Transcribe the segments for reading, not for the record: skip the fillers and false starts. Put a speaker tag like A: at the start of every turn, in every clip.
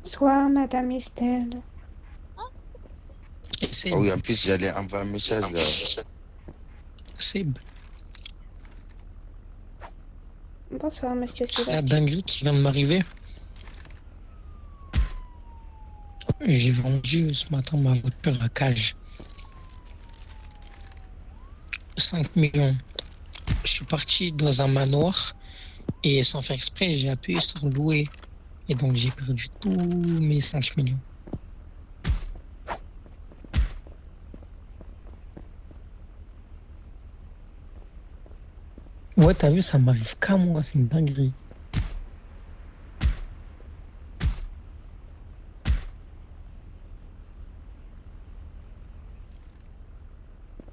A: Bonsoir, Madame Estelle.
B: Et
C: Ah oui, en plus, j'allais envoyer un message là.
B: Seb,
A: Bonsoir, Monsieur
B: la
A: Sébastien.
B: dinguerie qui vient de m'arriver. J'ai vendu ce matin ma voiture à Cage. 5 millions. Je suis parti dans un manoir et sans faire exprès, j'ai appuyé sur louer. Et donc j'ai perdu tous mes 5 millions. Ouais, t'as vu, ça m'arrive qu'à moi, c'est une dinguerie.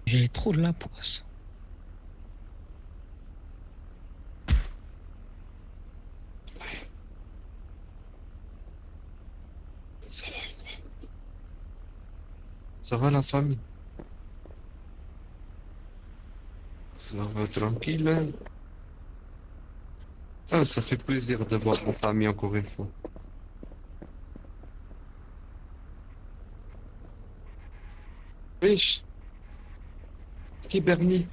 B: J'ai trop de la poisse.
D: Ça va la famille? Ça va tranquille, hein? Ah, ça fait plaisir de voir ma famille encore une fois. Wesh, qui Bernie?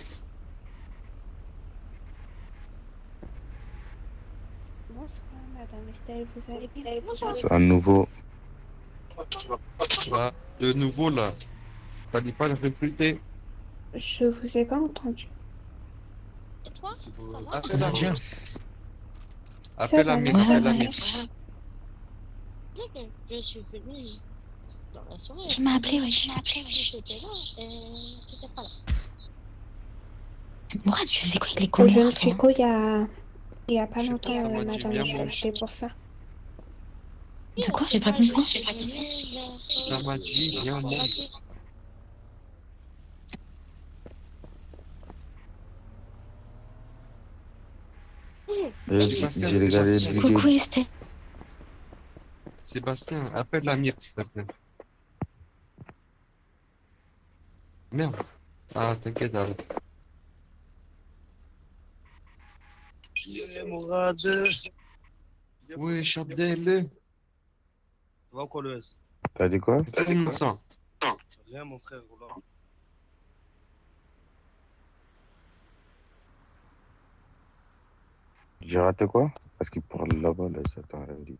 A: Bonsoir, Madame Estelle. Vous allez bien?
C: C'est un nouveau.
D: Ah, le nouveau là, t'allais pas le recruter?
A: Je vous ai pas entendu.
E: Et toi, ça va?
D: Appelle
B: Nadia,
D: Amir.
A: Ça
D: Appelle
A: va,
D: Amir,
A: merci.
D: appelle Amir.
E: Dès que je suis venue dans la soirée,
F: Qui m'a appelé, wesh.
E: j'étais là et t'étais pas là.
F: Mourad, tu faisais quoi avec les
A: Au jeune
F: couleurs, toi?
A: tricot, il y a pas
D: Je sais
A: longtemps,
D: pas, ça m'a dit
A: Madame
D: bien
A: Estelle.
D: moi.
A: C'est pour ça.
F: De quoi? J'ai pas compris.
D: Ça m'a dit bien moi.
C: J'ai regardé une vidéo.
F: Coucou, Estelle.
D: Sébastien, appelle Amir s'il te plaît. Merde. Ah, t'inquiète, arrête.
G: Mourad,
D: Oui, Chabdel.
G: va quoi le S?
C: T'as dit quoi?
D: Comment ça?
G: Rien mon frère, voilà.
C: J'ai raté quoi? Parce qu'il parle là-bas, là, j'attends la vie.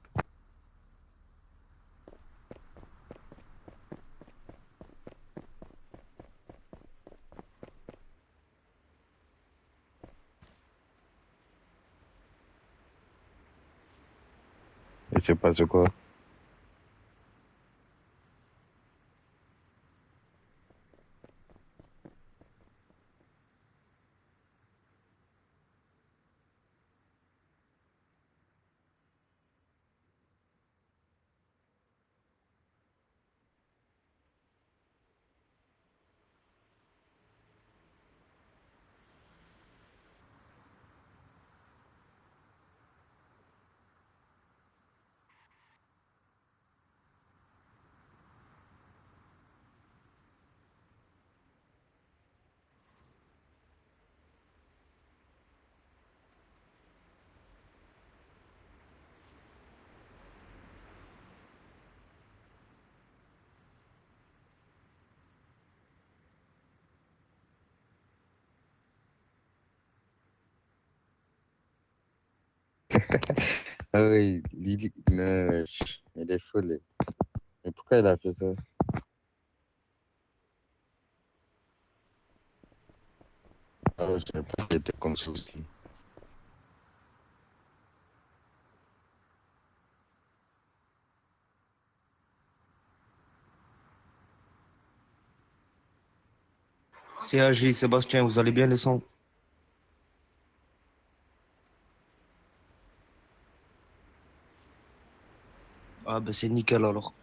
C: Et c'est passé quoi? Ah oui, Lily, non, elle est folle. Mais pourquoi elle a fait ça? Ah ouais, je savais pas qu'elle était comme ça aussi.
G: CAG, Sébastien, vous allez bien les sons? Ah ben c'est nickel alors.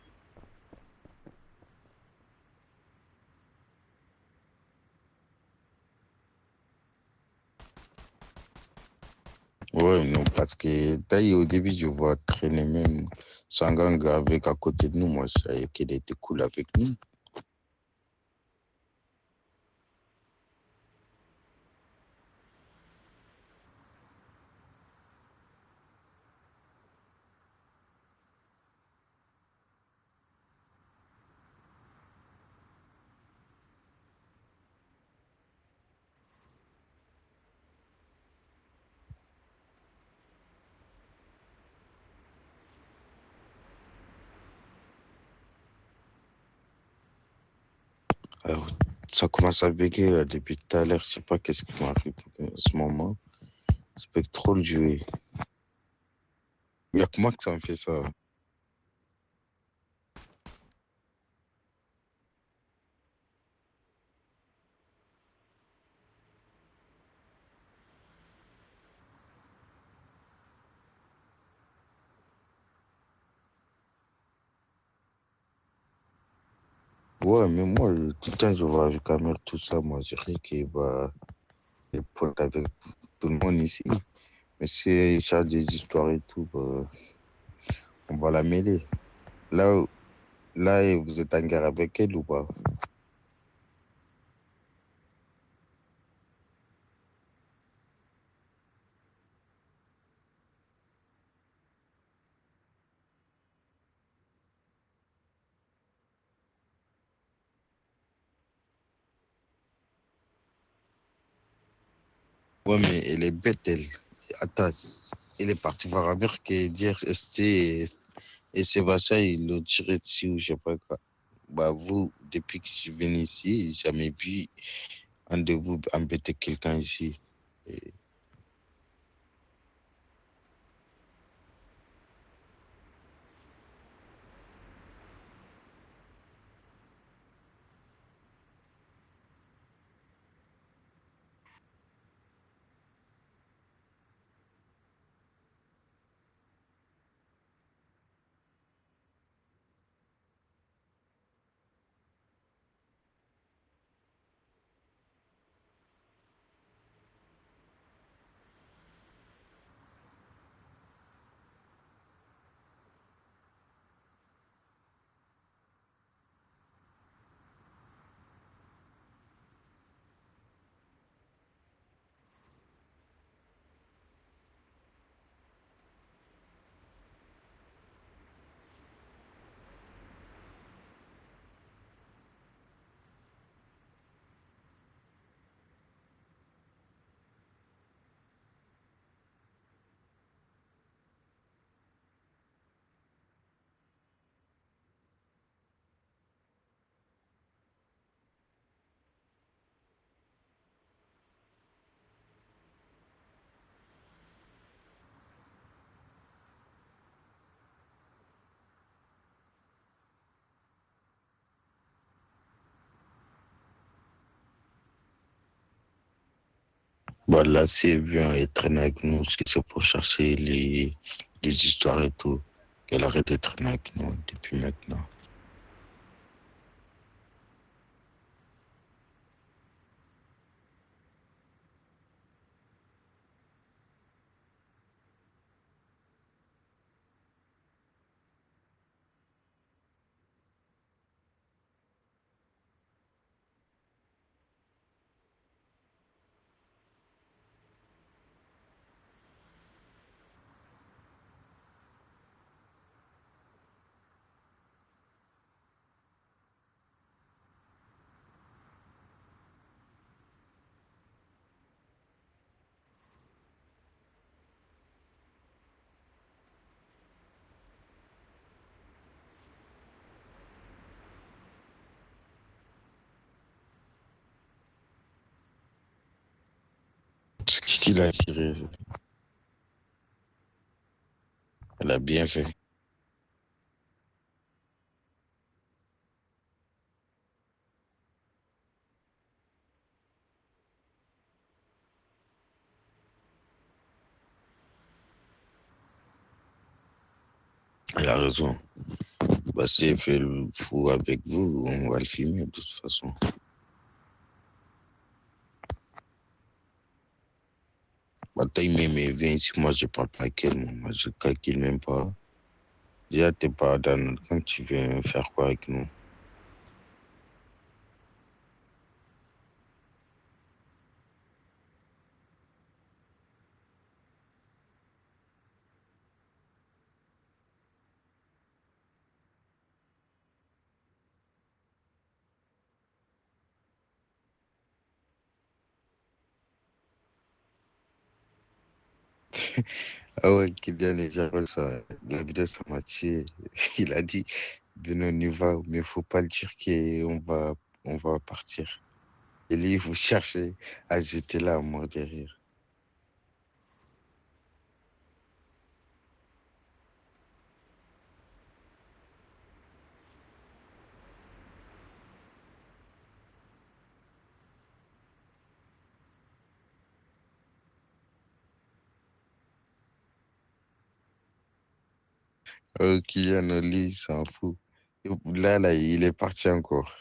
C: Ouais, non, parce que taille au début, je vois traîner même Sanganga avec à côté de nous. Moi, je savais qu'elle était cool avec nous. Alors, ça commence à bugger là, depuis tout à l'heure. Je sais pas qu'est-ce qui m'arrive en ce moment. Ça peut trop le jouer. Il n'y a que moi que ça me fait ça. Ouais, mais moi, tout le temps, je vois avec Amel, tout ça. Moi, je dirais qu'il va les potes avec tout le monde ici. Mais si il cherche des histoires et tout, bah, on va la mêler. Là, là, vous êtes en guerre avec elle ou pas? Ouais, mais elle est bête, elle. Attends, elle est partie voir Amir qui dire ST et Sébastien, ils l'ont tiré dessus ou je sais pas quoi. Bah, vous, depuis que je suis venu ici, j'ai jamais vu un de vous embêter quelqu'un ici. Et- Bah, là, si elle vient et traîne avec nous, c'est pour chercher les histoires et tout. Qu'elle arrête de traîner avec nous depuis maintenant. C'est qui l'a tiré? Elle a bien fait. Elle a raison. Bah, si elle fait le fou avec vous, on va le filmer de toute façon. Bah, t'as aimé, mais viens ici, moi je parle pas avec elle, moi je calcule même pas. Déjà, t'es pas dans notre camp, tu viens faire quoi avec nous? Ah ouais, Kylian et Jarol, ça, la vidéo, ça m'a tué. Il a dit, venez, on y va, mais faut pas le dire on va partir. Et lui, vous cherchez à jeter là à mort de rire. Kylian, lui, il s'en fout. Et là, il est parti encore.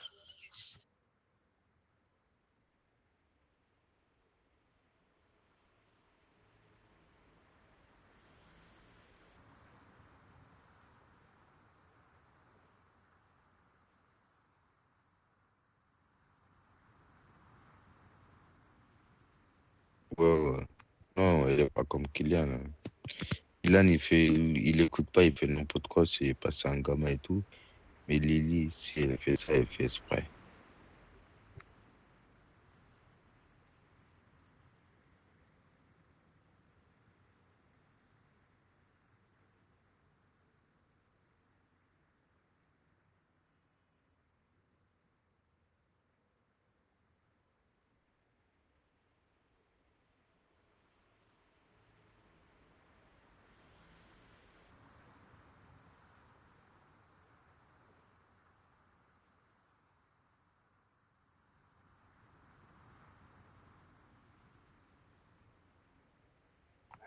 C: Ouais, ouais. Non, il est pas comme Kylian, hein. Kylian, il écoute pas, il fait n'importe quoi, c'est passé un gamin et tout. Mais Lily, si elle fait ça, elle fait exprès.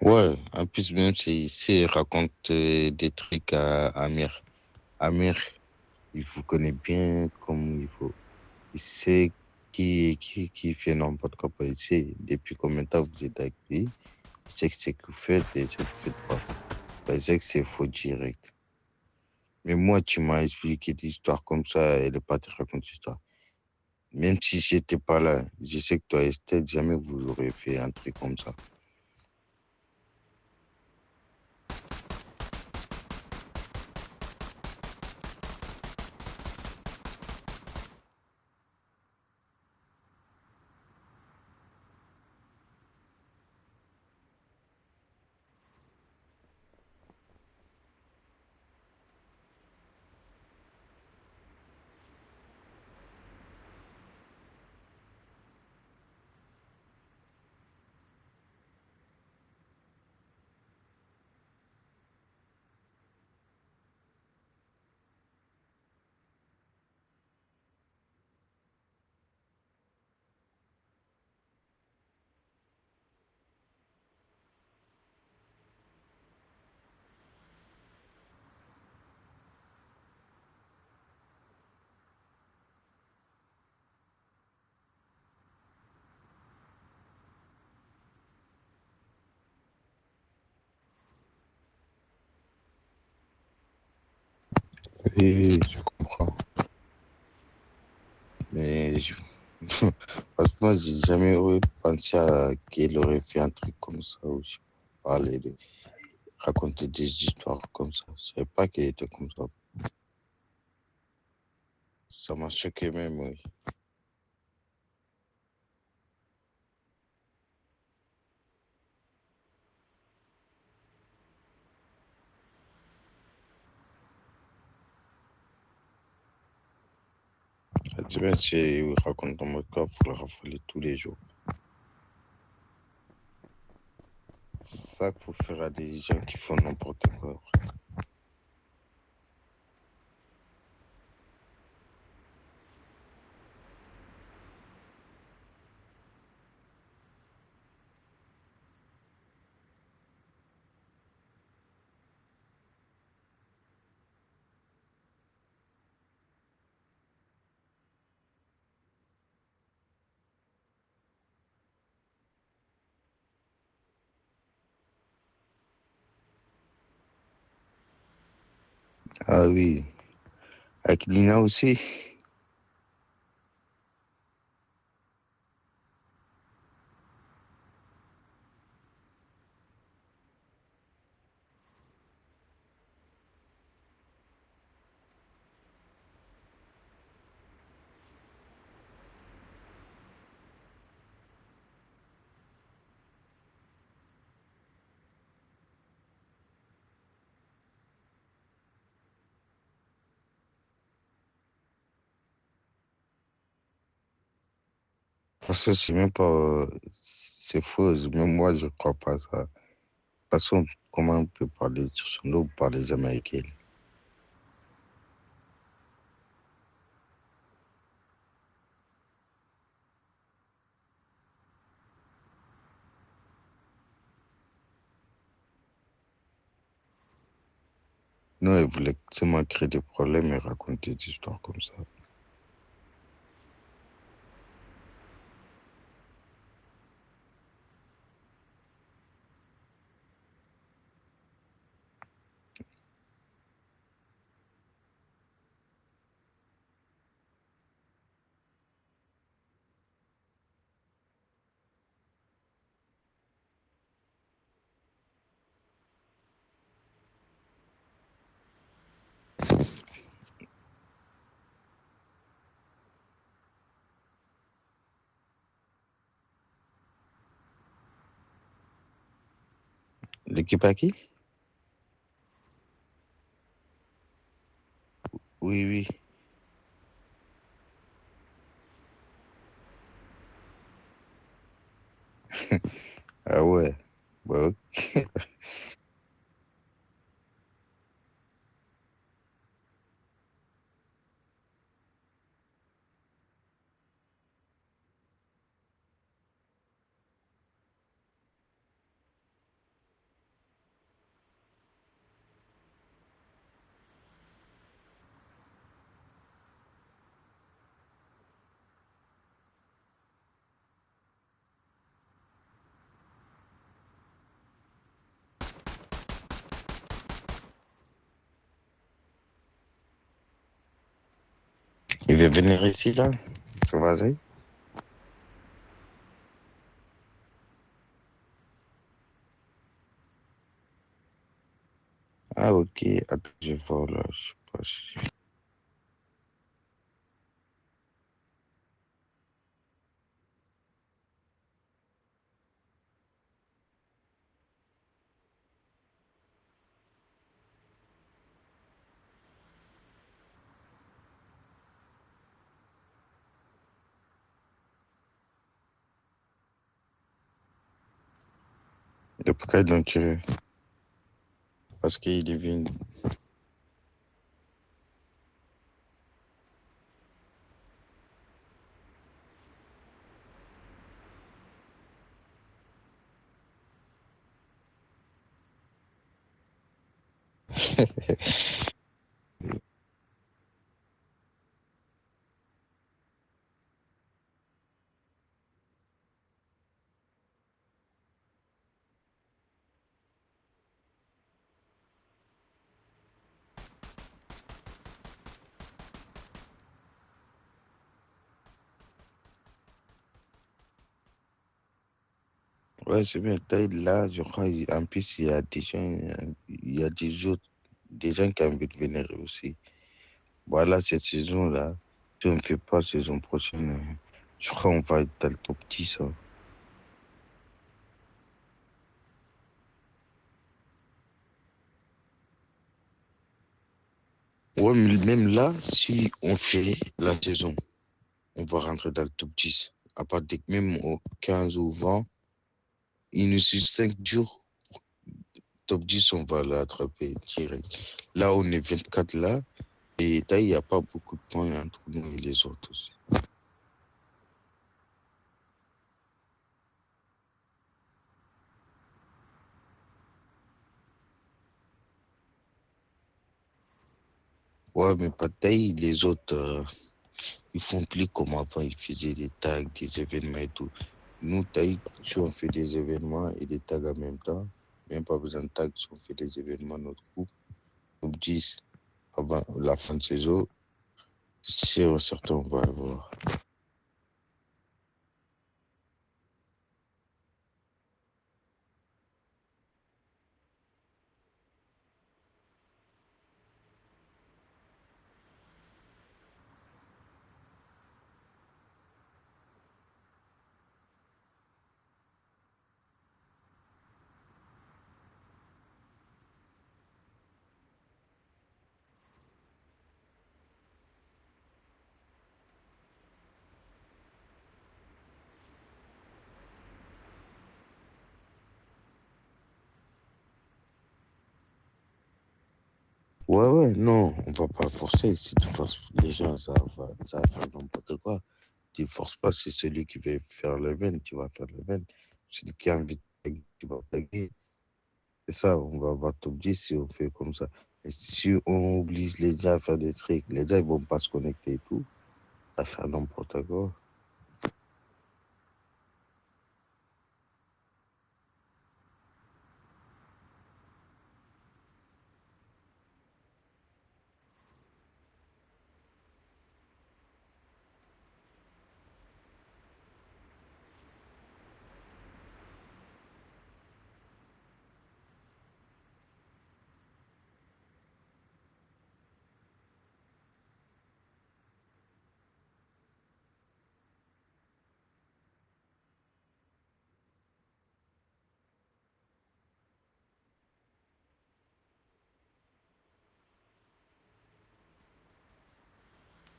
C: Ouais, en plus, même s'il raconte des trucs à Amir. Amir, il vous connaît bien comme il faut. Il sait qui fait n'importe quoi. Il sait depuis combien de temps vous êtes avec lui. Il sait que c'est que vous faites et ce que vous faites pas. Il sait que c'est faux direct. Mais moi, tu m'as expliqué des histoires comme ça, elle n'est pas te raconter l'histoire. Même si j'étais pas là, je sais que toi, Estelle, jamais vous aurez fait un truc comme ça. Oui, je comprends. Mais franchement, j'ai jamais pensé à qu'elle aurait fait un truc comme ça, ou je sais pas, raconter des histoires comme ça. Je savais pas qu'elle était comme ça. Ça m'a choqué même, oui. C'est bien, il raconte dans mon cas pour le raffoler tous les jours. Ça qu'il faut faire à des gens qui font n'importe quoi. Ah oui, avec Lina aussi. Parce que c'est même pas. C'est faux. Même moi, je crois pas à ça. De toute façon, comment on peut parler sur nous par les Américains? Nous, ils voulaient seulement créer des problèmes et raconter des histoires comme ça. L'équipe à qui? Oui, oui. Ah ouais. Bah, ok. Il veut venir ici, là? Ça va, Zay? Ah, ok. Attends, je vois, là. Je sais pas. Depuis quand ils l'ont tiré? Parce qu'il est venu. Ouais, c'est bien. Là, je crois, en plus, il y a des gens, il y a des autres, des gens qui ont envie de venir aussi. Voilà, cette saison-là, si on ne fait pas saison prochaine, je crois qu'on va être dans le top 10, hein. Ouais, mais même là, si on fait la saison, on va rentrer dans le top 10. À partir de même au 15 ou 20, il nous suffit 5 jours. Top 10, on va l'attraper direct. Là, on est 24 là, et il n'y a pas beaucoup de points entre nous et les autres aussi. Ouais, mais pas taille, les autres, ils font plus comme avant, ils faisaient des tags, des événements et tout. Nous, taille, si on fait des événements et des tags en même temps, même pas besoin de tags si on fait des événements, notre groupe, top 10 avant la fin de saison, c'est certain, on va avoir. Ouais, non, on va pas forcer. Si tu forces les gens, ça va faire n'importe quoi. Tu forces pas, c'est celui qui veut faire l'event, tu vas faire l'event. Celui qui a envie de taguer, tu vas taguer. C'est ça, on va avoir top 10 si on fait comme ça. Et si on oblige les gens à faire des trucs, les gens ils vont pas se connecter et tout, ça va faire n'importe quoi.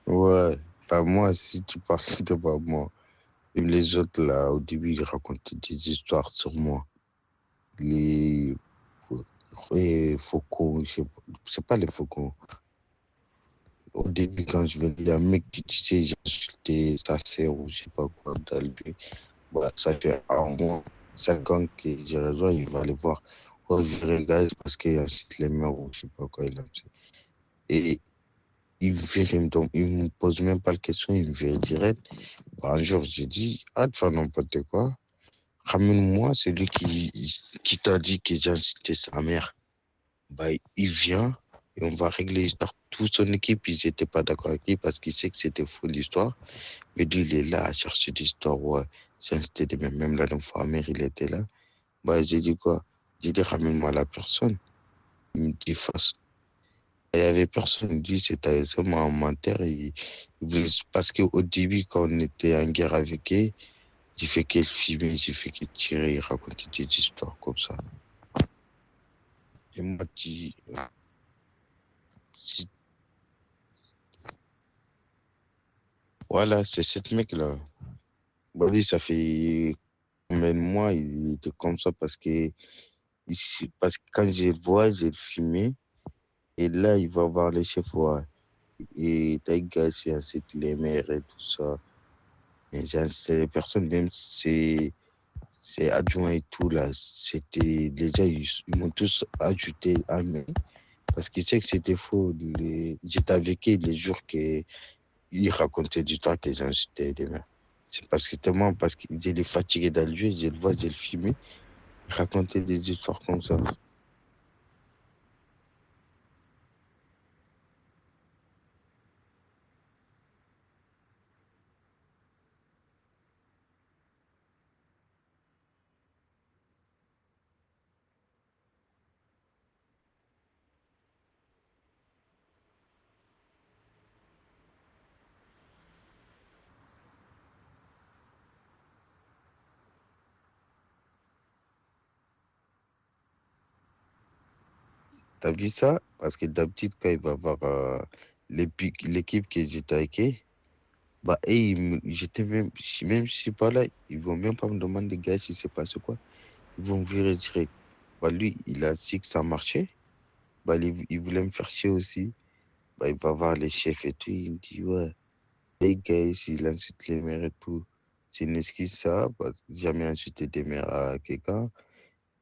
C: Ouais, bah moi, si tu parles devant moi, et les autres là, au début, ils racontaient des histoires sur moi. Les faucons, je sais pas, c'est pas les faucons. Au début, quand je venais, il y a un mec qui disait j'ai insulté sa sœur ou je sais pas quoi dans le but. Bah, ça fait un mois, 5 ans que j'ai rejoint, il va aller voir. Oh, je regarde parce qu'il incite les mères ou je sais pas quoi il a dit. Et il vire, il me pose même pas la question, il me vire direct. Bah, un jour, j'ai dit, ah, tu fais n'importe quoi. Ramène-moi celui qui t'a dit que j'ai incité sa mère. Bah, il vient et on va régler l'histoire. Toute son équipe, ils n'étaient pas d'accord avec lui parce qu'ils sait que c'était faux l'histoire. Mais lui, il est là à chercher l'histoire. Ouais, j'ai incité des mères. Même la dernière fois, mère, il était là. Bah, j'ai dit quoi? J'ai dit, ramène-moi la personne. Il me dit, face. Il n'y avait personne. Il dit, c'était seulement un menteur. Parce qu'au début, quand on était en guerre avec eux, j'ai fait qu'elle filmait, j'ai fait qu'elle tirait, il racontait des histoires comme ça. Et moi, si- voilà, c'est cette mec-là. Bah, lui, ça fait combien de mois, il était comme ça parce que quand je le vois, j'ai le filmé. Et là, il va voir les chefs, ouais. Et t'as gâché assez les mères et tout ça. Et j'ai incité les personnes, même si c'est adjoint et tout, là. C'était déjà, ils m'ont tous ajouté à main. Parce qu'il sait que c'était faux. J'étais avec eux les jours qu'il racontait du temps que j'ai insulté les mères. C'est parce que tellement, parce qu'il était fatigué dans le jeu, je le vois, je le filmé. Il racontait des histoires comme ça. T'as vu ça? Parce que d'habitude, quand il va voir l'équipe que j'étais avec, bah, et j'étais même, même si je suis pas là, ils vont même pas me demander, gars, si c'est passé quoi. Ils vont me virer direct. Bah, lui, il a su que ça marchait. Bah, il voulait me faire chier aussi. Bah, il va voir les chefs et tout. Il me dit, ouais, les gars, il insulte les mères et tout. C'est une excuse, ça, parce que j'ai jamais insulté des mères à quelqu'un.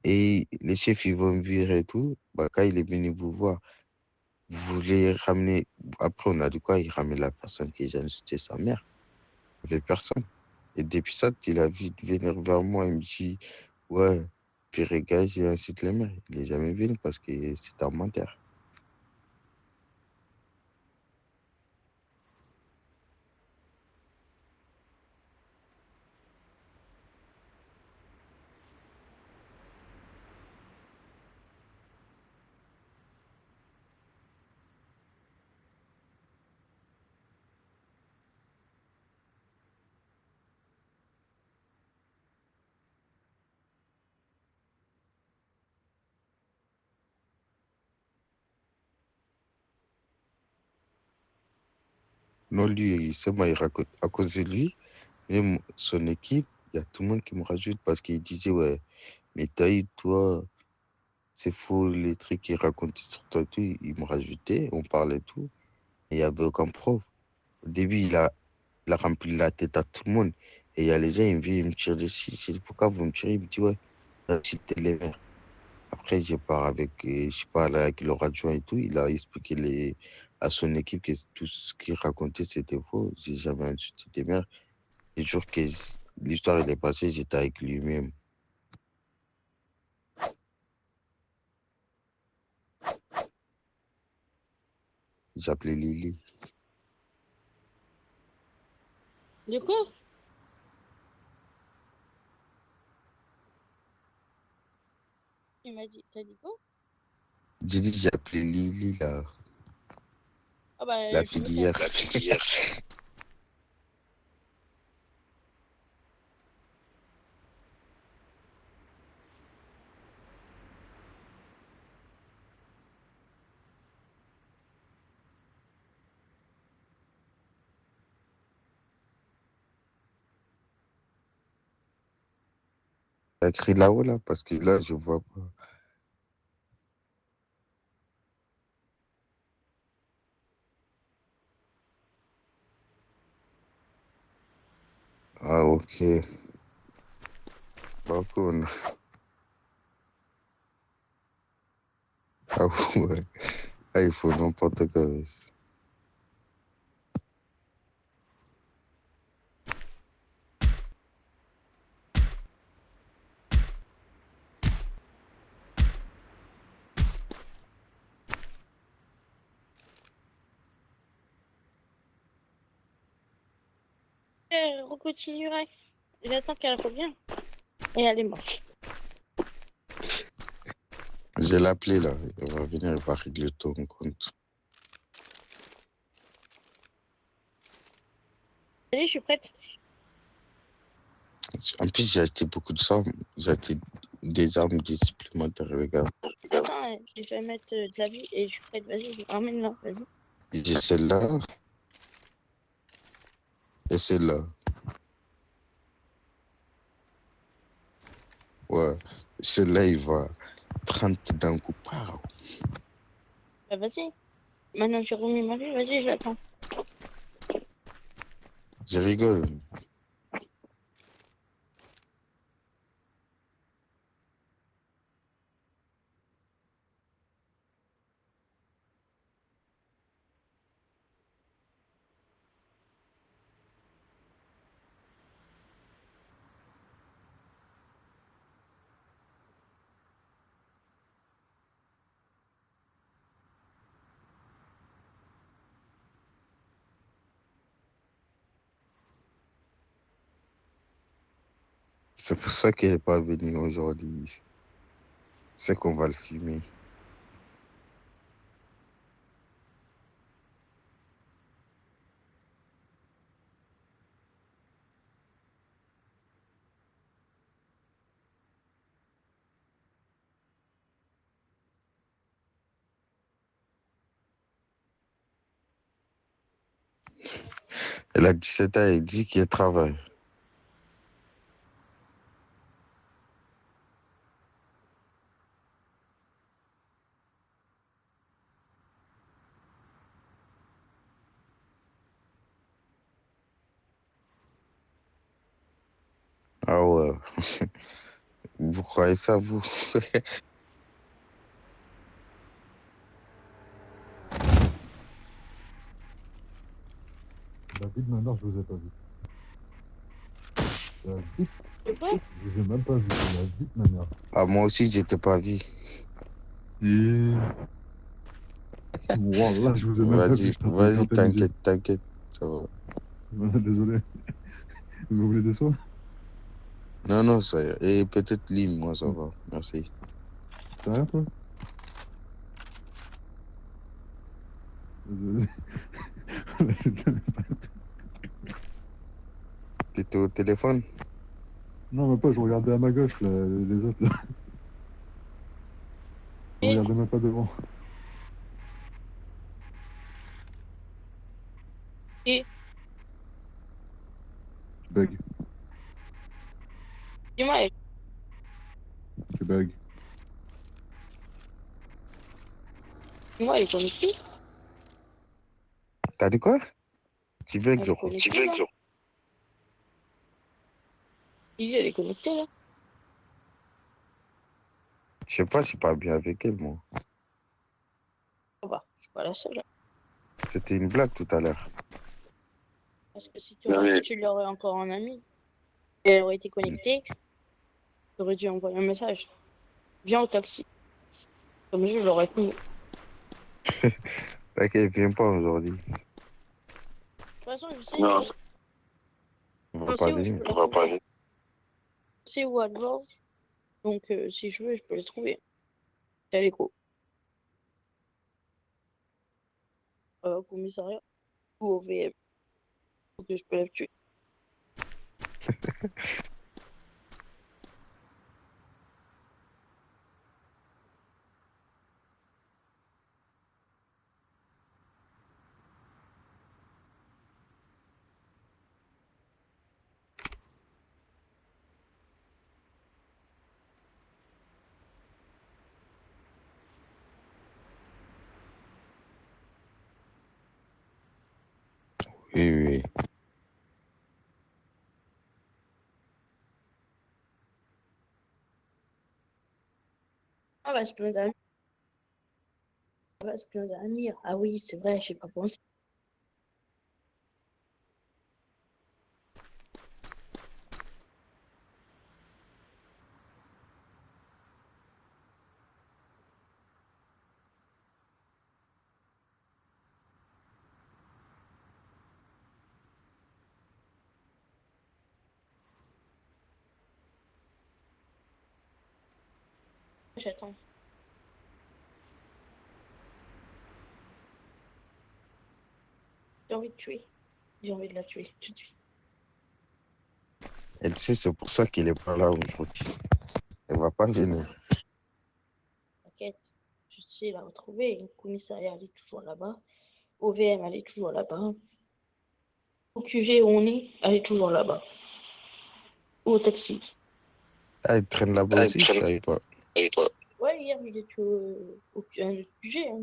C: Et les chefs, ils vont me virer et tout. Bah, quand il est venu vous voir, vous voulez ramener. Après, on a dit quoi? Il ramène la personne qui a insulté sa mère. Il n'y avait personne. Et depuis ça, il a vu venir vers moi. Il me dit, ouais, puis regarde, j'ai incité les mères. Il n'est jamais venu parce que c'est un menteur. Non, lui, c'est moi, il raconte. À cause de lui, même son équipe, il y a tout le monde qui me rajoute parce qu'il disait, ouais, mais Taïd, toi, c'est faux, les trucs qu'ils racontaient sur toi, tout, ils me rajoutaient, on parlait tout. Il n'y avait aucun preuve. Au début, il a rempli la tête à tout le monde. Et il y a les gens, ils me viennent, ils me tirent dessus. J'ai dit, pourquoi vous me tirez? Il me dit, ouais, c'était les verts. Après, je pars avec, je parle avec le adjoint et tout. Il a expliqué à son équipe que tout ce qu'il racontait, c'était faux. J'ai jamais insulté des mères. Le jour que l'histoire elle est passée, j'étais avec lui-même. J'appelais Lily.
E: De quoi? Il m'a dit, t'as dit quoi?
C: J'ai dit, j'ai appelé Lily,
E: Ah bah,
C: la
E: je
C: fille
E: me
C: d'hier. T'as écrit là-haut, là, parce que là, je vois pas. Ah, ok. Bah, cool. Ah, ouais. Ah, il faut n'importe quoi.
E: recontinuerai. J'attends qu'elle revienne. Et elle est morte.
C: Je l'ai appelé, là. Il va venir, il va régler ton compte.
E: Vas-y, je suis prête.
C: En plus, j'ai acheté beaucoup de armes. J'ai acheté des armes supplémentaires, les gars.
E: Attends, je vais mettre de la vie et je suis prête. Vas-y, ramène-la. Vas-y.
C: J'ai celle-là et celle-là. Ouais. Celle-là, il va 30 d'un coup. Pow.
E: Bah, vas-y. Maintenant, j'ai remis ma vie. Vas-y, j'attends.
C: Je rigole. C'est pour ça qu'il n'est pas venu aujourd'hui. C'est qu'on va le filmer. Elle a 17 ans, elle dit qu'elle travaille. Ah ouais. Vous croyez ça, vous?
H: La vie de ma mère, je vous ai pas vu. La vie,
E: De quoi?
H: je vous ai même pas vu. La vie de ma mère.
C: Ah, moi aussi, j'étais pas vu.
H: Et... Wallah, je vous ai même pas vu.
C: Vas-y,
H: Je suis en train de
C: vas-y,
H: gratter mes yeux.
C: t'inquiète, t'inquiète. Ça va.
H: Désolé. Vous voulez des soins?
C: Non, non, ça y est. Et peut-être Lime, moi, ça va. Merci.
H: T'as rien, toi? Désolé.
C: T'étais au téléphone?
H: Non, même pas, je regardais à ma gauche, là, les autres. Là. Je
E: Et...
H: regardais même pas devant.
E: Et...
H: Tu bug.
E: Dis-moi,
H: Tu bug.
E: Moi, elle est connectée.
C: T'as dit quoi? Tu veux
E: Elle est
C: Exo?
E: connectée, là. Dis, elle est connectée, là.
C: Je sais pas, je suis pas bien avec elle, moi.
E: Ça va. Je suis pas la seule.
C: C'était une blague tout à l'heure.
E: Parce que si tu l'aurais encore en ami, et elle aurait été connectée, tu aurais dû envoyer un message. Viens au taxi. Comme je l'aurais pu. De
C: T'inquiète, viens pas aujourd'hui.
E: toute façon, je sais,
C: On va
E: je
C: pas
E: sais où je
C: venir.
E: peux la trouver. Je sais où elle va. Donc, si je veux, je peux les trouver. C'est à l'écho. Au commissariat ou au VM. Donc, je peux la tuer.
C: Oui, oui.
E: Ah, bah, c'est plein d'amis. Ah, bah, c'est plein d'amis. Ah oui, c'est vrai, j'ai pas pensé. J'attends. J'ai envie de tuer. J'ai envie de la tuer tout de suite.
C: Elle sait, c'est pour ça qu'il est pas là aujourd'hui. Elle va pas venir.
E: T'inquiète. Je sais la retrouver. Le commissariat, elle est toujours là-bas. Au VM, elle est toujours là-bas. Au QG où on est, elle est toujours là-bas. Ou au taxi.
C: Ah, elle traîne là-bas aussi, je savais pas.
E: Ouais, hier, je l'ai tué au QG. Hein.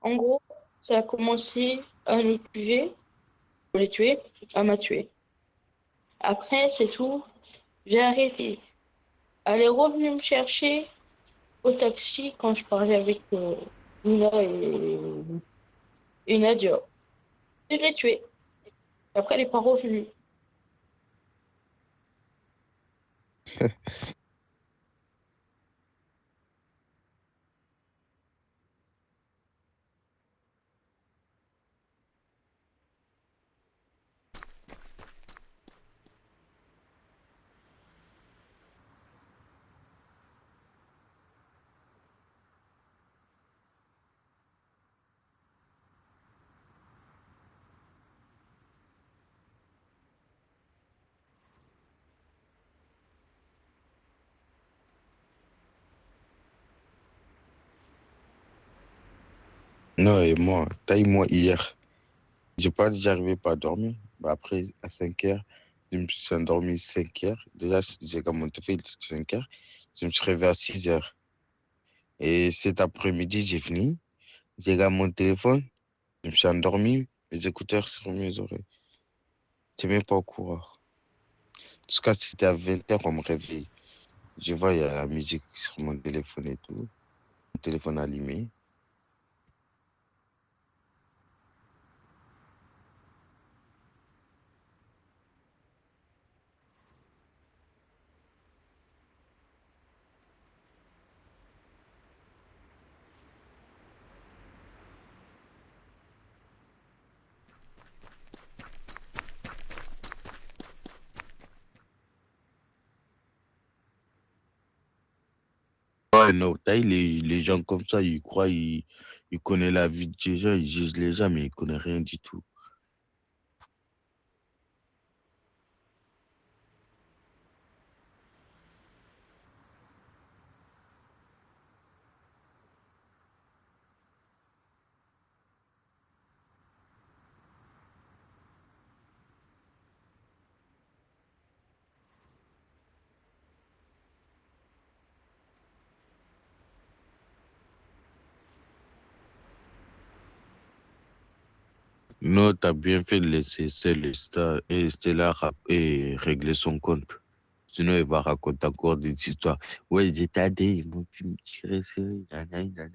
E: En gros, ça a commencé à un autre QG. Je l'ai tué. Elle m'a tué. Après, c'est tout. J'ai arrêté. Elle est revenue me chercher au taxi quand je parlais avec Nina et Nadia. Et je l'ai tuée. Après, elle n'est pas revenue.
C: Non, et moi, taille-moi hier. J'arrivais pas à dormir. Bah, après, à 5 heures, je me suis endormi 5 heures. Déjà, j'ai commencé à 5 heures. Je me suis réveillé à 6 heures. Et cet après-midi, j'ai fini. J'ai regardé mon téléphone. Je me suis endormi. Les écouteurs sur mes oreilles. C'est même pas au courant. En tout cas, c'était à 20 heures qu'on me réveille. Je vois, il y a la musique sur mon téléphone et tout. Mon téléphone allumé. Ouais, non, taille, les gens comme ça, ils croient, ils connaissent la vie des gens, ils jugent les gens, mais ils connaissent rien du tout. Non, t'as bien fait de laisser Célestin et Stella et régler son compte. Sinon, il va raconter encore des histoires. Ouais, j'étais à des, ils m'ont pu me tirer sur nanana.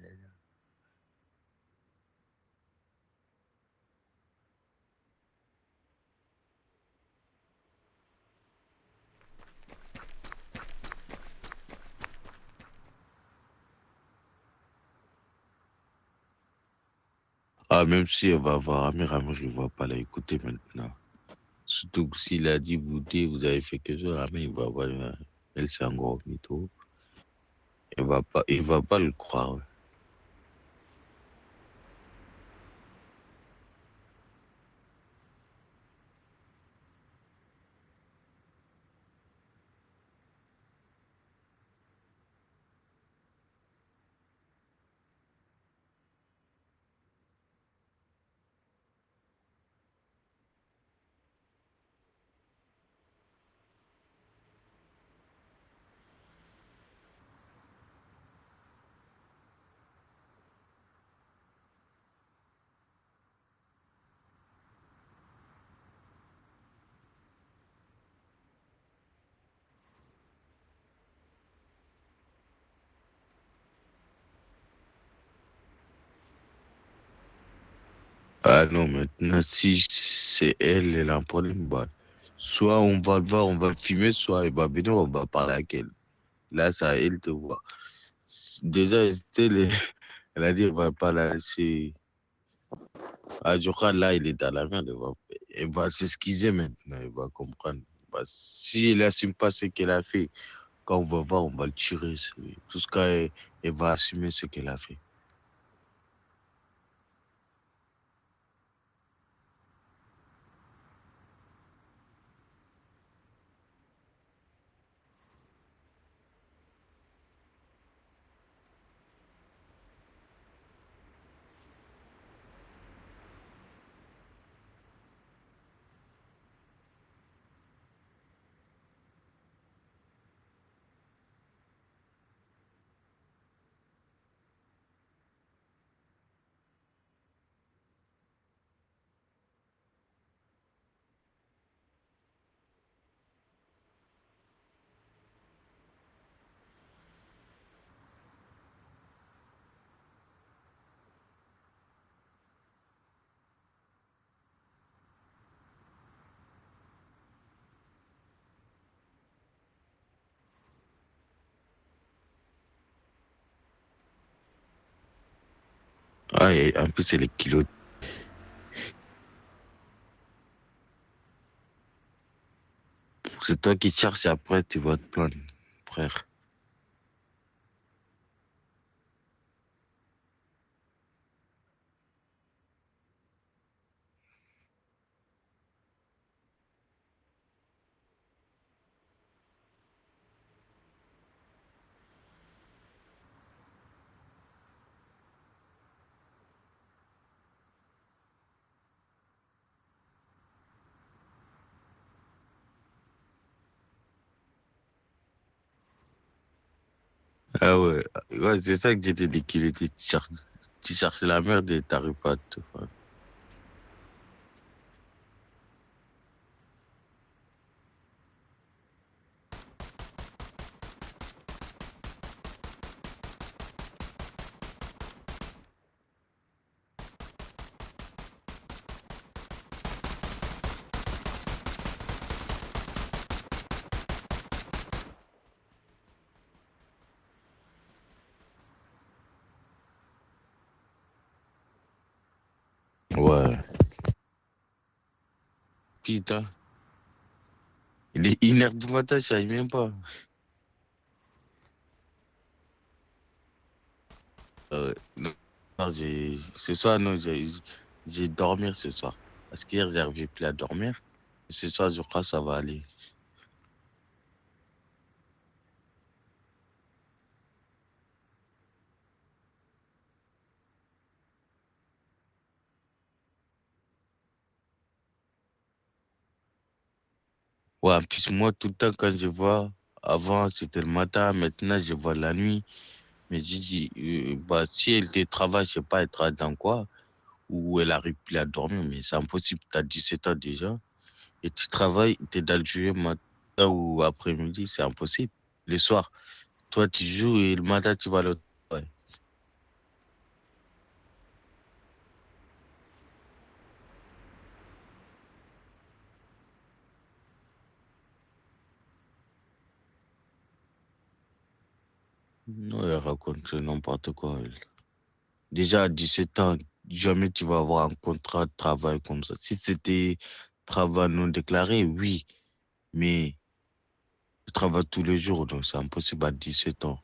C: Ah, même si elle va voir Amir, il va pas l'écouter maintenant. Surtout que s'il a dit, vous avez fait quelque chose, Amir, il va voir, elle, c'est un gros mytho. Il va pas le croire. Ah non, maintenant, si c'est elle, elle a un problème, bah, soit on va le voir, on va le filmer, soit il va venir, on va parler avec elle. Là, c'est à elle de voir. Déjà, elle a dit, elle va pas la laisser. Ah, je crois, là, il est dans la merde, elle va s'excuser maintenant, elle va comprendre. Bah, si elle assume pas ce qu'elle a fait, quand on va voir, on va le tirer. Tout ce qu'elle elle va assumer ce qu'elle a fait. Ah, et en plus, elle est kilo. C'est toi qui cherches et après, tu vas te plaindre, frère. Ah ouais, ouais c'est ça que j'étais dit qu'il était. Tu cherches la merde et t'arrives pas à te faire. Ouais. Putain. Il est 1h du matin, je savais même pas. Non, non, ce soir, non, j'ai dormir ce soir. Parce qu'hier, j'arrivais plus à dormir. Ce soir, je crois que ça va aller. Ouais, en plus, moi, tout le temps, quand je vois, avant, c'était le matin, maintenant, je vois la nuit. Mais j'ai dit, bah, si elle télétravaille, je sais pas, elle travaille dans quoi? ou elle arrive plus à dormir, mais c'est impossible. Tu as 17 ans déjà et tu travailles, tu es dans le jeu matin ou après-midi, c'est impossible. Les soirs, toi tu joues et le matin tu vas le travail. Non, elle raconte n'importe quoi. Elle. Déjà à 17 ans, jamais tu vas avoir un contrat de travail comme ça. Si c'était travail non déclaré, oui, mais tu travailles tous les jours, donc c'est impossible à 17 ans.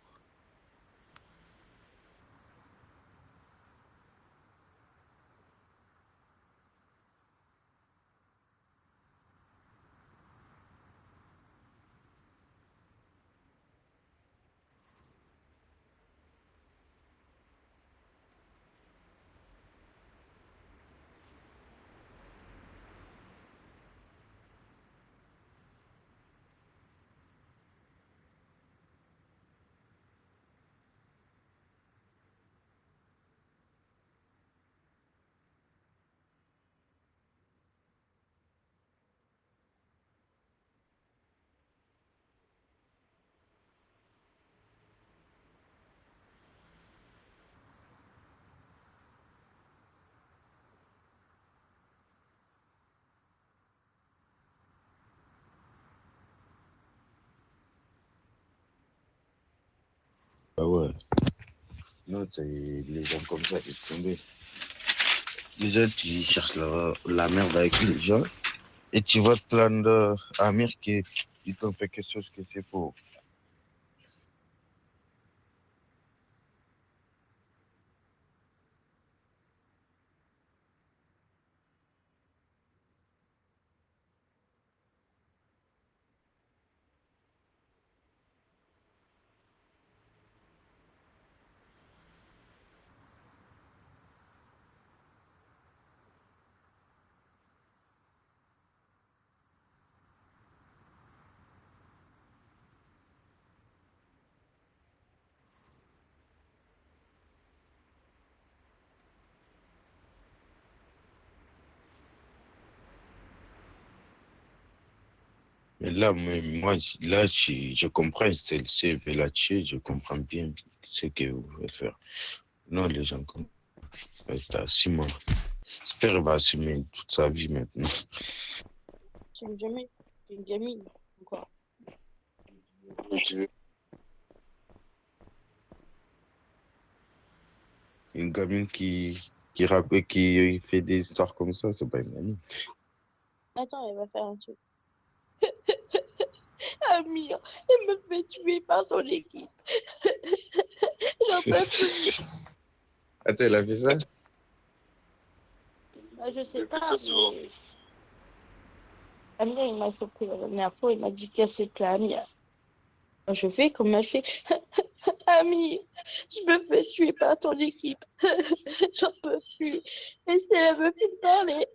C: Ah ouais. Non, les gens comme ça, ils sont tombés. Déjà, tu cherches la merde avec les gens et tu vas te plaindre à Amir qu'ils t'ont fait quelque chose que c'est faux. Mais là, là, je comprends, c'est Velaché, je comprends bien ce que vous voulez faire. Non, les gens comme ça, c'est assumé. J'espère qu'il va assumer toute sa vie maintenant.
E: Jamais. C'est une gamine. Encore.
C: Une gamine qui rappe, qui fait des histoires comme ça, c'est pas une gamine.
E: Attends, elle va faire un truc. Amir, elle me fait tuer par ton équipe. J'en peux plus.
C: Attends, elle a fait ça?
E: Bah, je sais pas, mais... Amir, il m'a chopé la dernière fois, il m'a dit casser le plat, Amir. Je fais comme elle fait. Amir, je me fais tuer par ton équipe. J'en peux plus. Laissez-la me faire parler.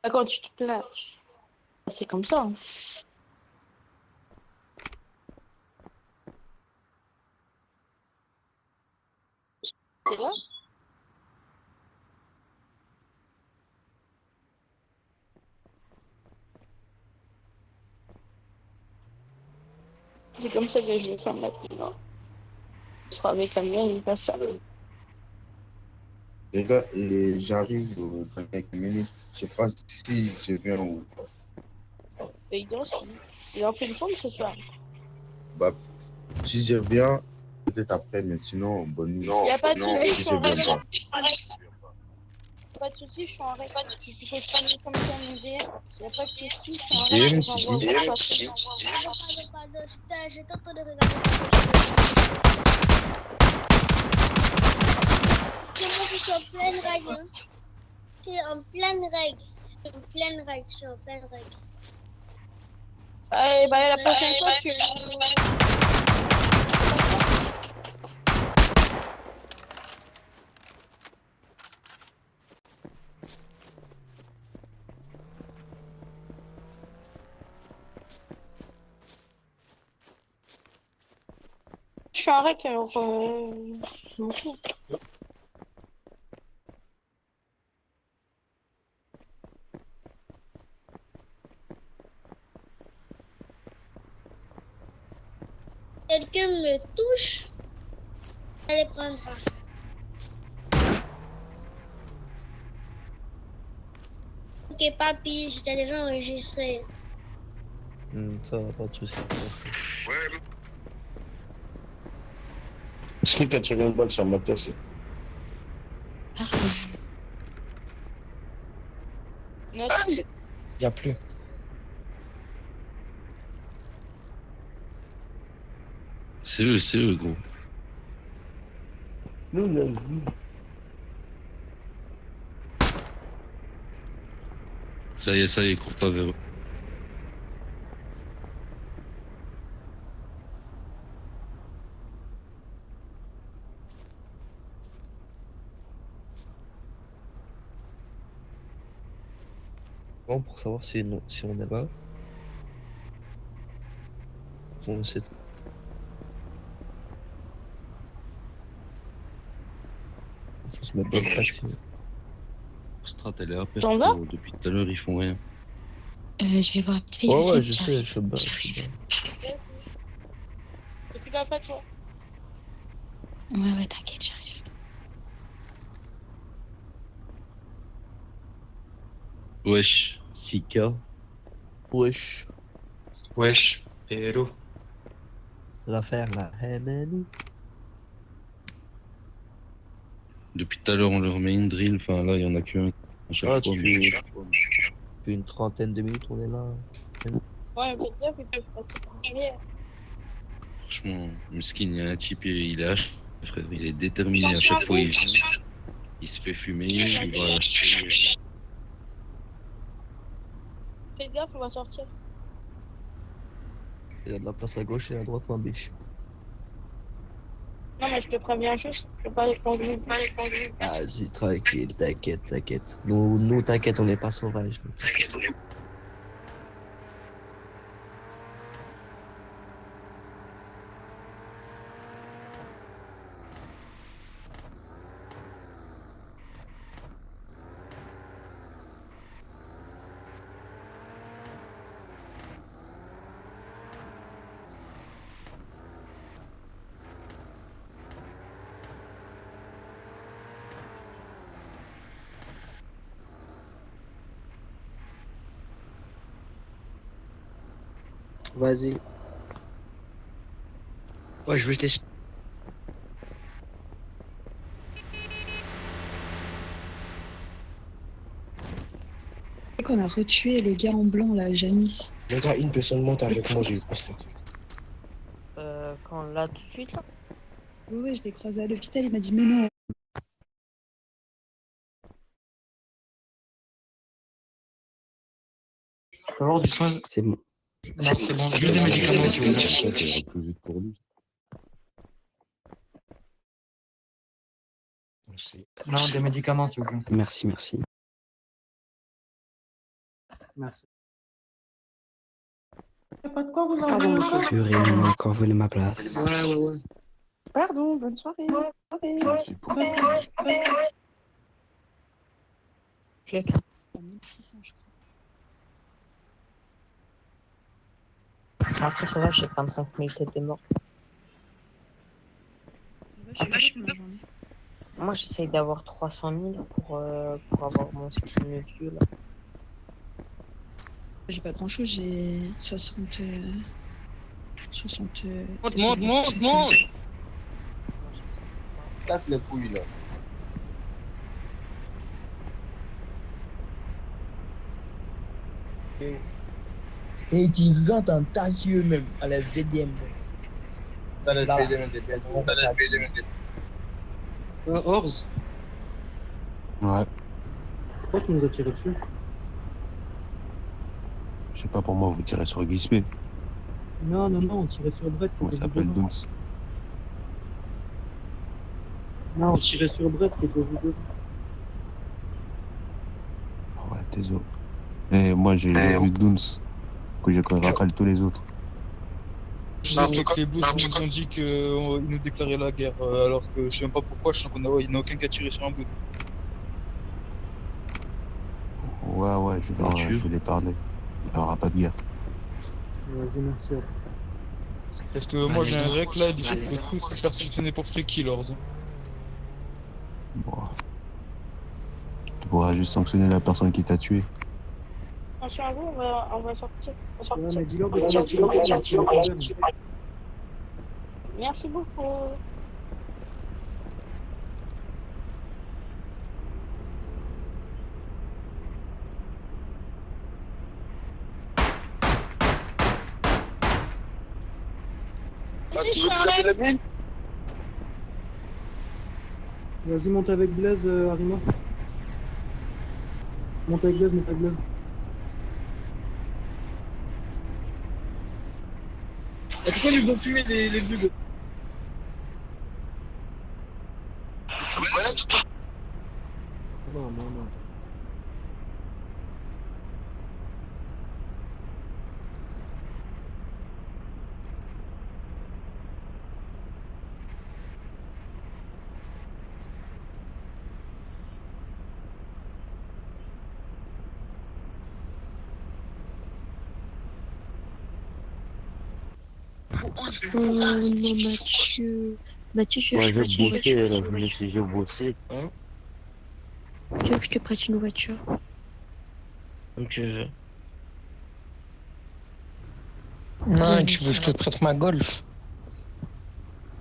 E: Bah, quand tu te plains, c'est comme ça. Hein. C'est là. C'est comme ça que je vais faire maintenant. Ce sera avec Amir, il passe ça.
C: Les gars, et j'arrive dans quelques minutes. Je sais pas si je viens ou pas.
E: Et il en fait une forme ce soir.
C: Bah, si je viens, peut-être après, mais sinon, bonne nuit.
E: Il n'y a pas de souci,
C: Si je viens pas.
E: Pas de souci, je suis en règle. Si tu peux prendre comme ça mon DM, il n'y a pas de souci, je suis en
C: DM,
E: règle.
C: si.
I: Pardon, j'étais en train de regarder. C'est moi, je suis en pleine règle. Hein. Je suis en pleine règle. Je suis en pleine règle. Je suis en pleine règle.
E: Allez, bah, la prochaine fois, tu... Je suis un rec, alors je m'en fous.
I: Quelqu'un me touche, elle les prendra. Ok, papy, j'étais déjà enregistré.
G: Ça va, pas de soucis.
C: Est-ce que t'as tiré une balle sur ma tête?
E: Note.
B: Y a plus.
D: C'est eux, gros.
C: Nous, on a vu.
D: Ça y est, cours pas vers eux.
G: Bon, pour savoir si on est là. On sait. Faut se mettre dans le taxi.
D: Strat, elle est à perte.
E: T'en vas?
D: Gros. Depuis tout à l'heure, ils font rien.
F: Je vais voir vite fait.
G: Ouais,
F: je
G: je sais, je suis bas.
E: Et puis là, pas toi.
F: Ouais, t'inquiète, j'arrive.
D: Wesh.
G: Sika. Wesh.
J: Wesh, hello.
G: L'affaire là. Hey, man.
D: Depuis tout à l'heure, on leur met une drill. Enfin, là, il y en a qu'un à chaque
G: Ah,
D: fois.
G: depuis une trentaine de minutes, on est là.
E: Ouais, faites gaffe, ils peuvent passer par derrière.
D: Franchement, Miskin, il y a un type, il est H, frère. Il est déterminé. À chaque fois, il vient, il se fait fumer. Il va acheter.
E: Faites gaffe, on va sortir.
G: Il y a de la place à gauche et à droite, ma biche.
E: Non, mais je te préviens juste, je vais pas les conduire.
G: Vas-y, tranquille, t'inquiète. Nous, t'inquiète, on n'est pas sauvages. Nous. Vas-y. Ouais, je veux te laisser.
K: Qu'on a retué le gars en blanc, là, Janice.
J: Les gars, une personne monte avec moi, j'ai parce que.
L: Quand là, tout de suite, là?
K: Ouais, je l'ai croisé à l'hôpital, il m'a dit mais non.
J: Alors, c'est bon.
B: Non, c'est bon, juste des médicaments, s'il vous plaît.
C: Ça ira plus vite pour lui.
J: Non, des médicaments, s'il vous plaît. Merci. Merci.
A: Pas de quoi vous
J: Pardon, monsieur. Purée, il m'a encore volé ma place.
B: Ouais.
A: Pardon, bonne soirée.
C: Merci pour
K: Je l'ai 1600, je crois.
L: Après, ça va, j'ai 25 000 têtes de mort.
K: Ça va, je suis combien j'en ai.
L: Moi, j'essaye d'avoir 300 000 pour avoir mon skin vieux, là.
K: J'ai pas grand chose, j'ai 60.
G: Monte. Casse les couilles là. Et tu rentres en tas yeux même à la VDM. T'as la VDM de bien.
J: Orz,
C: Ouais.
J: pourquoi tu nous as tiré dessus?
C: Je sais pas, pour moi, vous tirez sur Guispé.
J: Non, on tirait sur Brett.
C: Comment il s'appelle, Duns?
J: Non, on tirait sur Brett qui était au vidéo.
C: Ah ouais, désolé. Et moi, j'ai vu Duns, que je rafale tous les autres.
G: C'est que les boss nous ont dit qu'ils nous déclaraient la guerre, alors que je sais même pas pourquoi, je sens qu'il n'y en a aucun qui a tiré sur un bout.
C: Ouais, je vais les parler. Il n'y aura pas de guerre.
J: Vas-y, merci.
G: Parce que moi j'ai un rec là, du coup, je peux tous les faire sanctionner pour free killers.
C: Bon. Tu pourras juste sanctionner la personne qui t'a tué.
E: Attention à vous, on va sortir.
J: Ouais, mais dis-leur de pas tirer sur le problème.
E: Merci beaucoup.
G: Tu veux que je l'appelle la mienne?
J: Vas-y, monte avec Blaise, Arima. Monte avec Blaise, monte avec Blaise.
G: Et pourquoi ils vont fumer les bugs?
J: Non.
A: Non, Mathieu. Mathieu, je
C: Moi,
A: veux que je te prête une voiture.
C: là, je me suis bossé.
A: Tu veux que je te prête une voiture?
B: Comme tu veux. Non, tu veux que je te prête ma Golf?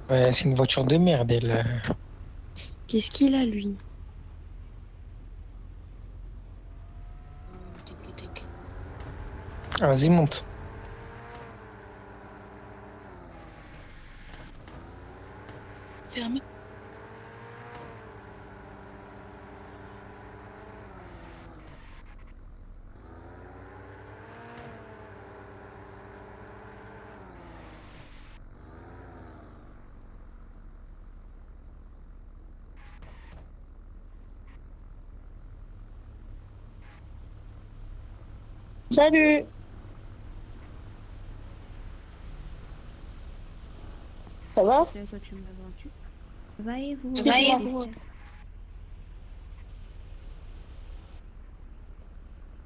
B: Ouais, c'est une voiture de merde, elle.
A: Qu'est-ce qu'il a, lui?
B: Vas-y, monte.
A: Ferme.
E: Salut. Ça va?
A: C'est toi, tu me l'as vendu. Va et vous.
E: Va et vous.